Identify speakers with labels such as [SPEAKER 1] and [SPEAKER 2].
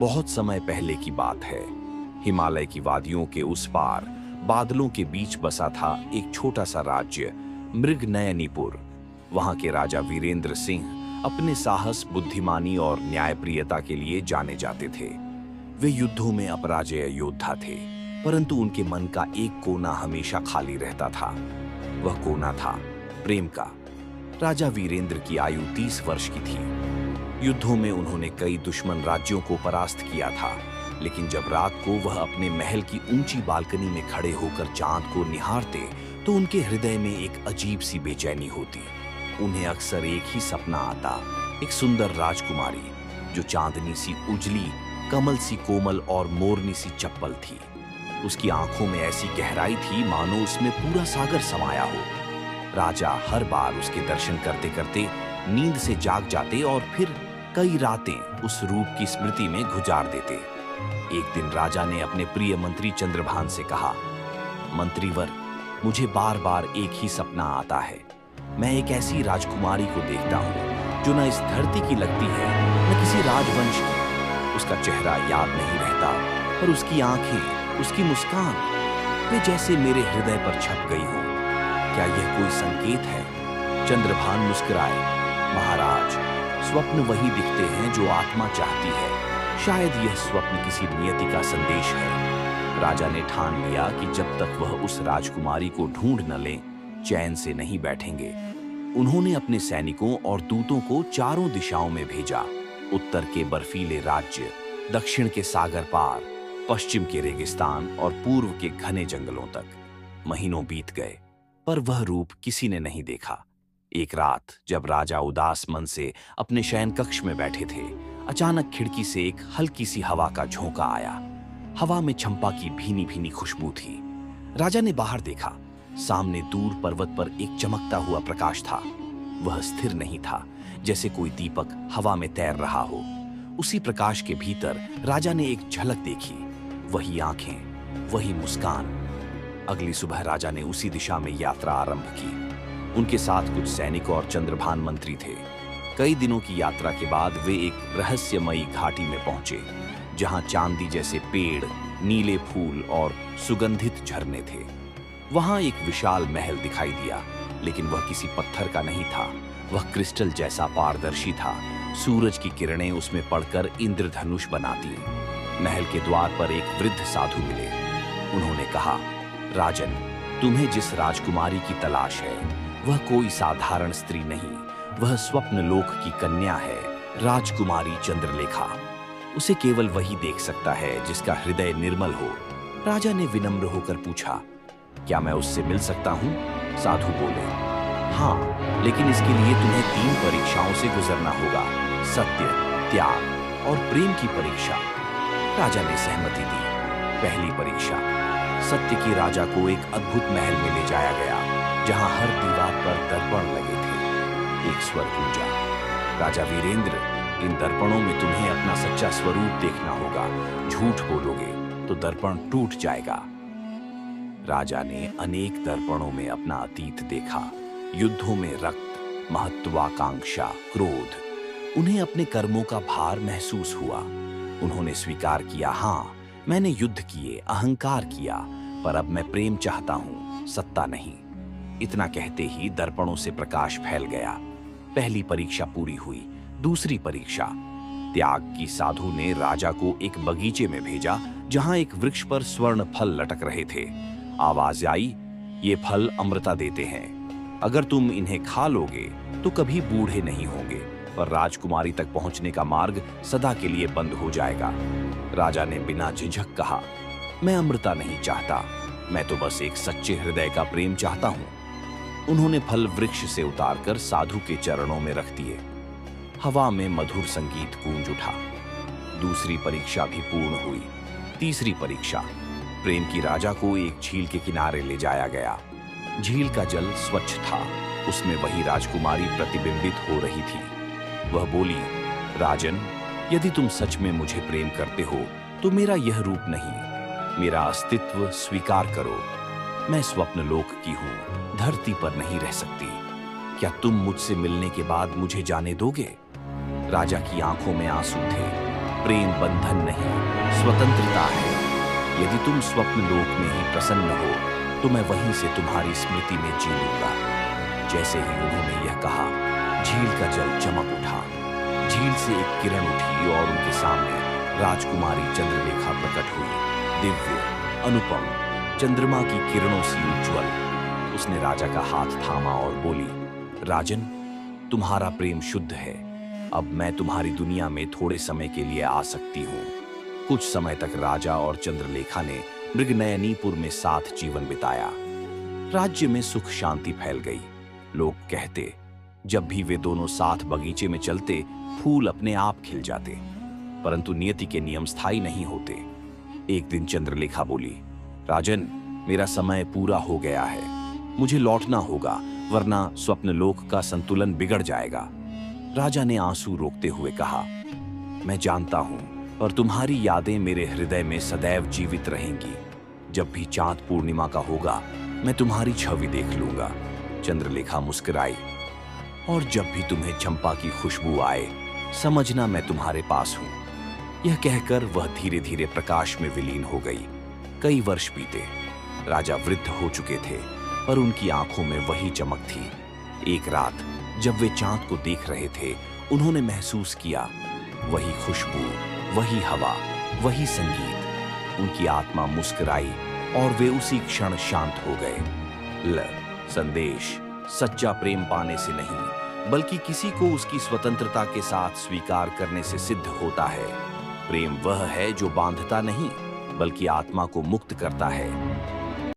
[SPEAKER 1] बहुत समय पहले की बात है। हिमालय की वादियों के उस पार बादलों के बीच बसा था एक छोटा सा राज्य, मृगनयनीपुर। वहां के राजा वीरेंद्र सिंह अपने साहस, बुद्धिमानी और न्यायप्रियता के लिए जाने जाते थे। वे युद्धों में अपराजय योद्धा थे, परंतु उनके मन का एक कोना हमेशा खाली रहता था। वह कोना था प्रेम का। राजा वीरेंद्र की आयु 30 वर्ष की थी। युद्धों में उन्होंने कई दुश्मन राज्यों को परास्त किया था, लेकिन जब रात को वह अपने महल की ऊंची बालकनी में खड़े होकर चांद को निहारते तो उनके हृदय में एक अजीब सी बेचैनी होती। उन्हें अक्सर एक ही सपना आता, एक सुंदर राजकुमारी जो चांदनी सी उजली, कमल सी कोमल और मोरनी सी चप्पल थी। उसकी आंखों में ऐसी गहराई थी मानो उसमें पूरा सागर समाया हो। राजा हर बार उसके दर्शन करते करते नींद से जाग जाते और फिर कई रातें उस रूप की स्मृति में गुजार देते। एक दिन राजा ने अपने प्रिय मंत्री चंद्रभान से कहा, मंत्रीवर, मुझे बार बार एक ही सपना आता है। मैं एक ऐसी राजकुमारी को देखता हूँ जो न इस धरती की लगती है न किसी राजवंश की। उसका चेहरा याद नहीं रहता, पर उसकी आंखें, उसकी मुस्कान, वे जैसे मेरे हृदय पर छप गई हो। क्या यह कोई संकेत है? चंद्रभान मुस्कुराए, महाराज, स्वप्न वही दिखते हैं जो आत्मा चाहती है। शायद यह स्वप्न किसी नियति का संदेश है। राजा ने ठान लिया कि जब तक वह उस राजकुमारी को ढूंढ न लें, चैन से नहीं बैठेंगे। उन्होंने अपने सैनिकों और दूतों को चारों दिशाओं में भेजा, उत्तर के बर्फीले राज्य, दक्षिण के सागर पार, पश्चिम के रेगिस्तान और पूर्व के घने जंगलों तक। महीनों बीत गए, पर वह रूप किसी ने नहीं देखा। एक रात जब राजा उदास मन से अपने शयन कक्ष में बैठे थे, अचानक खिड़की से एक हल्की सी हवा का झोंका आया। हवा में चंपा की भीनी भीनी खुशबू थी। राजा ने बाहर देखा। सामने दूर पर्वत पर एक चमकता हुआ प्रकाश था। वह स्थिर नहीं था, जैसे कोई दीपक हवा में तैर रहा हो। उसी प्रकाश के भीतर राजा ने एक झलक देखी, वही आंखें, वही मुस्कान। अगली सुबह राजा ने उसी दिशा में यात्रा आरंभ की। उनके साथ कुछ सैनिक और चंद्रभान मंत्री थे। कई दिनों की यात्रा के बाद वे एक रहस्यमयी घाटी में पहुंचे, जहां चांदी जैसे पेड़, नीले फूल और सुगंधित झरने थे। वहां एक विशाल महल दिखाई दिया, लेकिन वह किसी पत्थर का नहीं था। वह क्रिस्टल जैसा पारदर्शी था। सूरज की किरणें उसमें पड़कर इंद्रधनुष बनाती। महल के द्वार पर एक वृद्ध साधु मिले। उन्होंने कहा, राजन, तुम्हें जिस राजकुमारी की तलाश है वह कोई साधारण स्त्री नहीं, वह स्वप्न लोक की कन्या है, राजकुमारी चंद्रलेखा। उसे केवल वही देख सकता है जिसका हृदय निर्मल हो। राजा ने विनम्र होकर पूछा, क्या मैं उससे मिल सकता हूँ? साधु बोले, हाँ, लेकिन इसके लिए तुम्हें 3 परीक्षाओं से गुजरना होगा, सत्य, त्याग और प्रेम की परीक्षा। राजा ने सहमति दी। पहली परीक्षा, सत्य की राजा को एक अद्भुत महल में ले जाया गया, जहां हर दीवार पर दर्पण लगे थे। एक स्वर गूंजा, राजा वीरेंद्र, इन दर्पणों में तुम्हें अपना सच्चा स्वरूप देखना होगा। झूठ बोलोगे तो दर्पण टूट जाएगा। राजा ने अनेक दर्पणों में अपना अतीत देखा, युद्धों में रक्त, महत्वाकांक्षा, क्रोध। उन्हें अपने कर्मों का भार महसूस हुआ। उन्होंने स्वीकार किया, हाँ, मैंने युद्ध किए, अहंकार किया, पर अब मैं प्रेम चाहता हूं, सत्ता नहीं। इतना कहते ही दर्पणों से प्रकाश फैल गया। पहली परीक्षा पूरी हुई। दूसरी परीक्षा, त्याग की साधु ने राजा को एक बगीचे में भेजा, जहां एक वृक्ष पर स्वर्ण फल लटक रहे थे। आवाज आई, ये फल अमृता देते हैं। अगर तुम इन्हें खा लोगे तो कभी बूढ़े नहीं होंगे, पर राजकुमारी तक पहुंचने का मार्ग सदा के लिए बंद हो जाएगा। राजा ने बिना झिझक कहा, मैं अमृता नहीं चाहता, मैं तो बस एक सच्चे हृदय का प्रेम चाहता हूं। उन्होंने फल वृक्ष से उतारकर साधु के चरणों में रख दिए। हवा में मधुर संगीत गूंज उठा। दूसरी परीक्षा भी पूर्ण हुई। तीसरी परीक्षा, प्रेम की राजा को एक झील के किनारे ले जाया गया। झील का जल स्वच्छ था, उसमें वही राजकुमारी प्रतिबिंबित हो रही थी। वह बोली, राजन, यदि तुम सच में मुझे प्रेम करते हो तो मेरा यह रूप नहीं, मेरा अस्तित्व स्वीकार करो। मैं स्वप्न लोक की हूं, धरती पर नहीं रह सकती। क्या तुम मुझसे मिलने के बाद मुझे जाने दोगे? राजा की आंखों में आंसू थे। प्रेम बंधन नहीं, स्वतंत्रता है। यदि तुम स्वप्न लोक में ही प्रसन्न हो तो मैं वहीं से तुम्हारी स्मृति में जी लूंगा। जैसे ही उन्होंने यह कहा, झील का जल चमक उठा। झील से एक किरण उठी और उनके सामने राजकुमारी चंद्रलेखा प्रकट हुई, दिव्य, अनुपम, चंद्रमा की किरणों सी उज्ज्वल। उसने राजा का हाथ थामा और बोली, राजन, तुम्हारा प्रेम शुद्ध है। अब मैं तुम्हारी दुनिया में थोड़े समय के लिए आ सकती हूँ। कुछ समय तक राजा और चंद्रलेखा ने मृगनयनीपुर में साथ जीवन बिताया। राज्य में सुख शांति फैल गई। लोग कहते, जब भी वे दोनों साथ बगीचे में चलते, फूल अपने आप खिल जाते। परंतु नियति के नियम स्थायी नहीं होते। एक दिन चंद्रलेखा बोली, राजन, मेरा समय पूरा हो गया है। मुझे लौटना होगा, वरना स्वप्नलोक का संतुलन बिगड़ जाएगा। राजा ने आंसू रोकते हुए कहा, मैं जानता हूं, पर तुम्हारी यादें मेरे हृदय में सदैव जीवित रहेंगी। जब भी चांद पूर्णिमा का होगा, मैं तुम्हारी छवि देख लूंगा। चंद्रलेखा मुस्कुराई, और जब भी तुम्हें चंपा की खुशबू आए, समझना मैं तुम्हारे पास हूं। यह कहकर वह धीरे धीरे प्रकाश में विलीन हो गई। कई वर्ष बीते। राजा वृद्ध हो चुके थे, पर उनकी आंखों में वही चमक थी। एक रात जब वे चांद को देख रहे थे, उन्होंने महसूस किया, वही खुशबू, वही हवा, वही संगीत। उनकी आत्मा मुस्कुराई और वे उसी क्षण शांत हो गए। संदेश सच्चा प्रेम पाने से नहीं, बल्कि किसी को उसकी स्वतंत्रता के साथ स्वीकार करने से सिद्ध होता है। प्रेम वह है जो बांधता नहीं, बल्कि आत्मा को मुक्त करता है।